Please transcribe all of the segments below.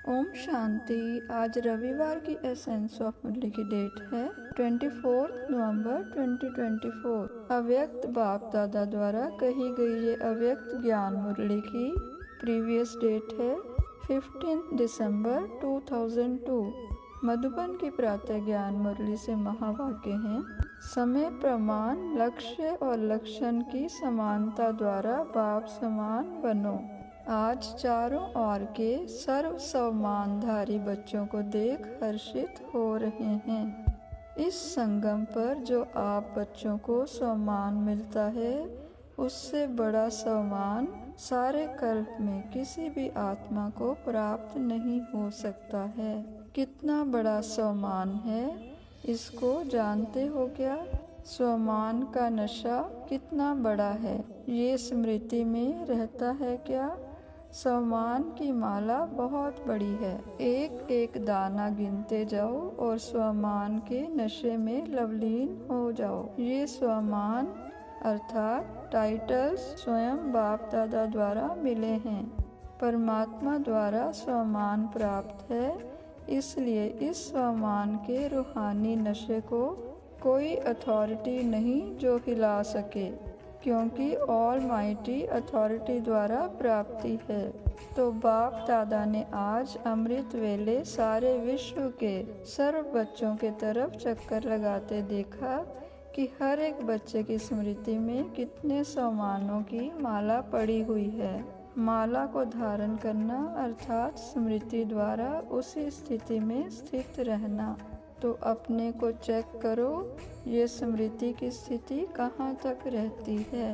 ओम शांति। आज रविवार की एसेंस ऑफ मुरली की डेट है 24 नवंबर 2024। अव्यक्त बाप दादा द्वारा कही गई ये अव्यक्त ज्ञान मुरली की प्रीवियस डेट है 15 दिसंबर 2002। मधुबन की प्रातः ज्ञान मुरली से महावाक्य हैं। समय प्रमाण लक्ष्य और लक्षण की समानता द्वारा बाप समान बनो। आज चारों ओर के सर्व सम्मानधारी बच्चों को देख हर्षित हो रहे हैं। इस संगम पर जो आप बच्चों को सम्मान मिलता है, उससे बड़ा सम्मान सारे कल्प में किसी भी आत्मा को प्राप्त नहीं हो सकता है। कितना बड़ा सम्मान है, इसको जानते हो क्या? सम्मान का नशा कितना बड़ा है, ये स्मृति में रहता है क्या? सम्मान की माला बहुत बड़ी है। एक एक दाना गिनते जाओ और सम्मान के नशे में लवलीन हो जाओ। ये सम्मान अर्थात टाइटल्स स्वयं बाप दादा द्वारा मिले हैं। परमात्मा द्वारा सम्मान प्राप्त है, इसलिए इस सम्मान के रूहानी नशे को कोई अथॉरिटी नहीं जो हिला सके, क्योंकि ऑल माइटी अथॉरिटी द्वारा प्राप्ति है। तो बाप दादा ने आज अमृत वेले सारे विश्व के सर्व बच्चों के तरफ चक्कर लगाते देखा कि हर एक बच्चे की स्मृति में कितने सम्मानों की माला पड़ी हुई है। माला को धारण करना अर्थात स्मृति द्वारा उसी स्थिति में स्थित रहना। तो अपने को चेक करो, ये स्मृति की स्थिति कहाँ तक रहती है।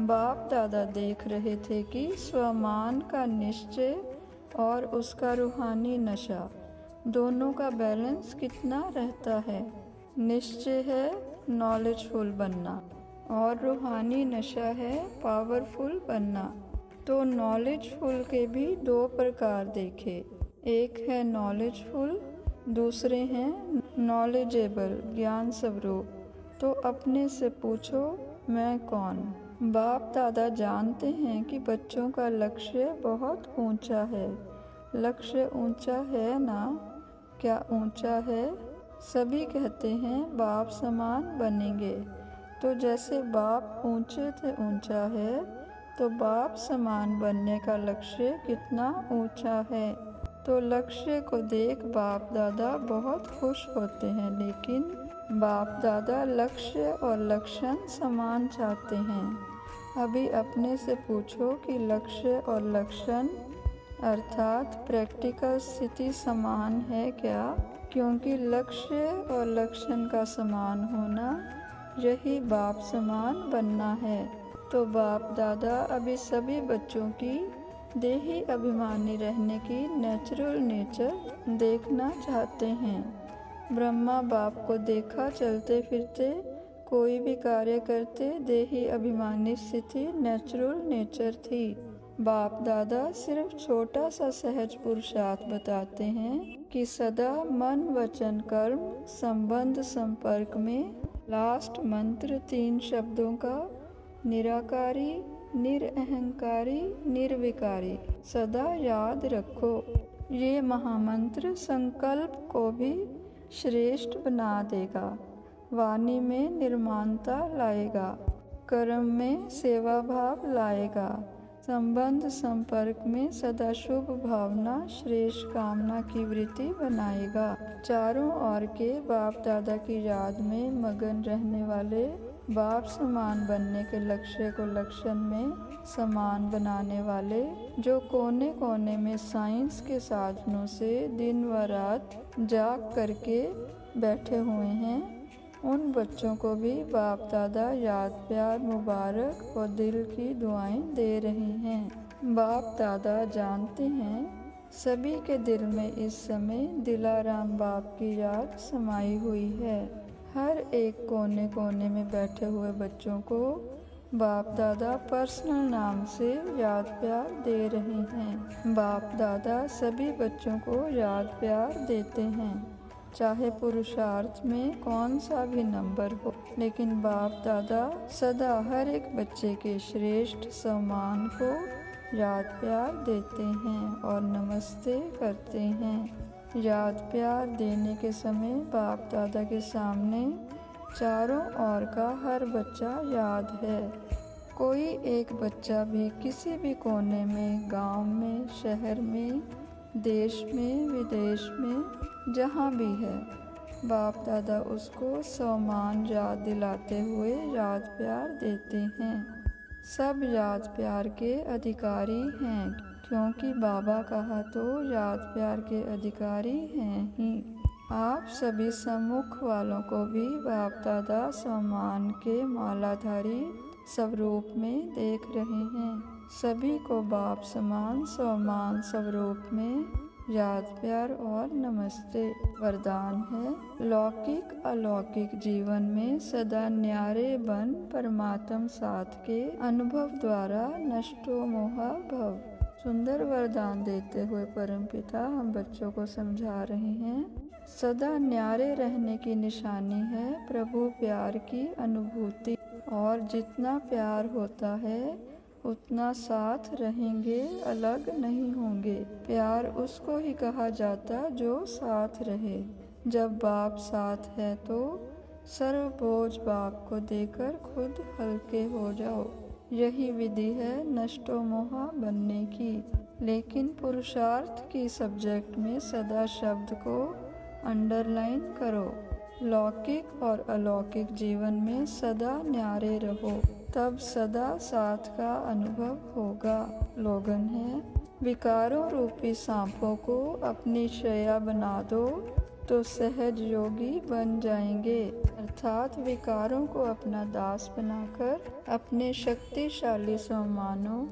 बाप दादा देख रहे थे कि स्वमान का निश्चय और उसका रूहानी नशा दोनों का बैलेंस कितना रहता है। निश्चय है नॉलेजफुल बनना और रूहानी नशा है पावरफुल बनना। तो नॉलेजफुल के भी दो प्रकार देखे, एक है नॉलेजफुल, दूसरे हैं नॉलेजेबल ज्ञान स्वरूप। तो अपने से पूछो, मैं कौन? बाप दादा जानते हैं कि बच्चों का लक्ष्य बहुत ऊंचा है। लक्ष्य ऊंचा है ना? क्या ऊंचा है? सभी कहते हैं बाप समान बनेंगे। तो जैसे बाप ऊंचे थे ऊंचा है, तो बाप समान बनने का लक्ष्य कितना ऊंचा है। तो लक्ष्य को देख बाप दादा बहुत खुश होते हैं, लेकिन बाप दादा लक्ष्य और लक्षण समान चाहते हैं। अभी अपने से पूछो कि लक्ष्य और लक्षण अर्थात प्रैक्टिकल स्थिति समान है क्या? क्योंकि लक्ष्य और लक्षण का समान होना, यही बाप समान बनना है। तो बाप दादा अभी सभी बच्चों की देही अभिमानी रहने की नेचुरल नेचर देखना चाहते हैं। ब्रह्मा बाप को देखा चलते फिरते, कोई भी कार्य करते देही अभिमानी स्थिति नेचुरल नेचर थी। बाप दादा सिर्फ छोटा सा सहज पुरुषार्थ बताते हैं कि सदा मन वचन कर्म संबंध संपर्क में लास्ट मंत्र 3 शब्दों का निराकारी निरअहंकारी निर्विकारी सदा याद रखो। ये महामंत्र संकल्प को भी श्रेष्ठ बना देगा, वाणी में निर्माणता लाएगा, कर्म में सेवा भाव लाएगा, संबंध संपर्क में सदा शुभ भावना श्रेष्ठ कामना की वृत्ति बनाएगा। चारों ओर के बाप दादा की याद में मगन रहने वाले बाप समान बनने के लक्ष्य को लक्षण में समान बनाने वाले, जो कोने कोने में साइंस के साधनों से दिन व रात जाग करके बैठे हुए हैं, उन बच्चों को भी बाप दादा याद प्यार मुबारक और दिल की दुआएं दे रहे हैं। बाप दादा जानते हैं सभी के दिल में इस समय दिलाराम बाप की याद समाई हुई है। हर एक कोने कोने में बैठे हुए बच्चों को बाप दादा पर्सनल नाम से याद प्यार दे रहे हैं। बाप दादा सभी बच्चों को याद प्यार देते हैं, चाहे पुरुषार्थ में कौन सा भी नंबर हो, लेकिन बाप दादा सदा हर एक बच्चे के श्रेष्ठ सम्मान को याद प्यार देते हैं और नमस्ते करते हैं। याद प्यार देने के समय बाप दादा के सामने चारों ओर का हर बच्चा याद है। कोई एक बच्चा भी किसी भी कोने में, गांव में, शहर में, देश में, विदेश में, जहां भी है, बाप दादा उसको सम्मान याद दिलाते हुए याद प्यार देते हैं। सब याद प्यार के अधिकारी हैं, क्योंकि बाबा कहा तो याद प्यार के अधिकारी हैं ही। आप सभी सम्मुख वालों को भी बाप दादा सम्मान के मालाधारी स्वरूप में देख रहे हैं। सभी को बाप समान सम्मान स्वरूप में याद प्यार और नमस्ते। वरदान है, लौकिक अलौकिक जीवन में सदा न्यारे बन परमात्म साथ के अनुभव द्वारा नष्टो मोहा भव। सुंदर वरदान देते हुए परमपिता हम बच्चों को समझा रहे हैं, सदा न्यारे रहने की निशानी है प्रभु प्यार की अनुभूति, और जितना प्यार होता है उतना साथ रहेंगे, अलग नहीं होंगे। प्यार उसको ही कहा जाता जो साथ रहे। जब बाप साथ है तो सर्व बोझ बाप को देकर खुद हल्के हो जाओ। यही विधि है नष्टो मोहा बनने की। लेकिन पुरुषार्थ की सब्जेक्ट में सदा शब्द को अंडरलाइन करो। लौकिक और अलौकिक जीवन में सदा न्यारे रहो, तब सदा साथ का अनुभव होगा। लोगन है, विकारों रूपी सांपों को अपनी शैया बना दो तो सहज योगी बन जाएंगे। अर्थात विकारों को अपना दास बनाकर अपने शक्तिशाली सम्मानों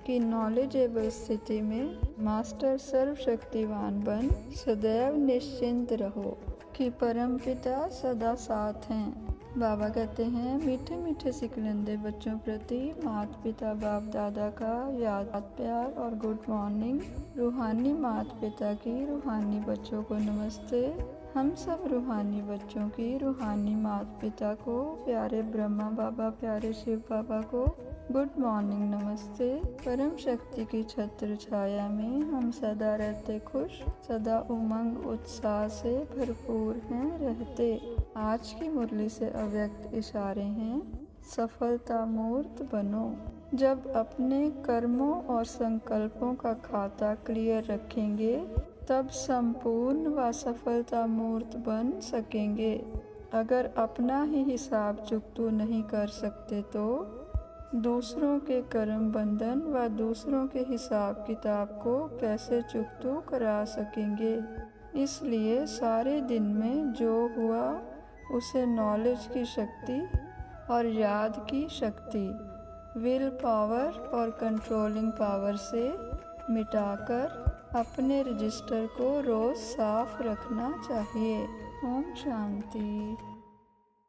की नॉलेजेबल स्थिति में मास्टर सर्वशक्तिवान बन सदैव निश्चिंत रहो कि परमपिता सदा साथ हैं। बाबा कहते हैं, मीठे मीठे सिकलंदे बच्चों प्रति माता पिता बाप दादा का याद प्यार और गुड मॉर्निंग। रूहानी माता पिता की रूहानी बच्चों को नमस्ते। हम सब रूहानी बच्चों की रूहानी माता पिता को, प्यारे ब्रह्मा बाबा, प्यारे शिव बाबा को गुड मॉर्निंग नमस्ते। परम शक्ति की छत्र छाया में हम सदा रहते खुश, सदा उमंग उत्साह से भरपूर हैं रहते। आज की मुरली से अव्यक्त इशारे हैं, सफलता मूर्त बनो। जब अपने कर्मों और संकल्पों का खाता क्लियर रखेंगे तब संपूर्ण व सफलता मूर्त बन सकेंगे। अगर अपना ही हिसाब चुकतू नहीं कर सकते तो दूसरों के कर्म बंधन व दूसरों के हिसाब किताब को कैसे चुकतू करा सकेंगे। इसलिए सारे दिन में जो हुआ उसे नॉलेज की शक्ति और याद की शक्ति, विल पावर और कंट्रोलिंग पावर से मिटाकर अपने रजिस्टर को रोज साफ रखना चाहिए। ओम शांति।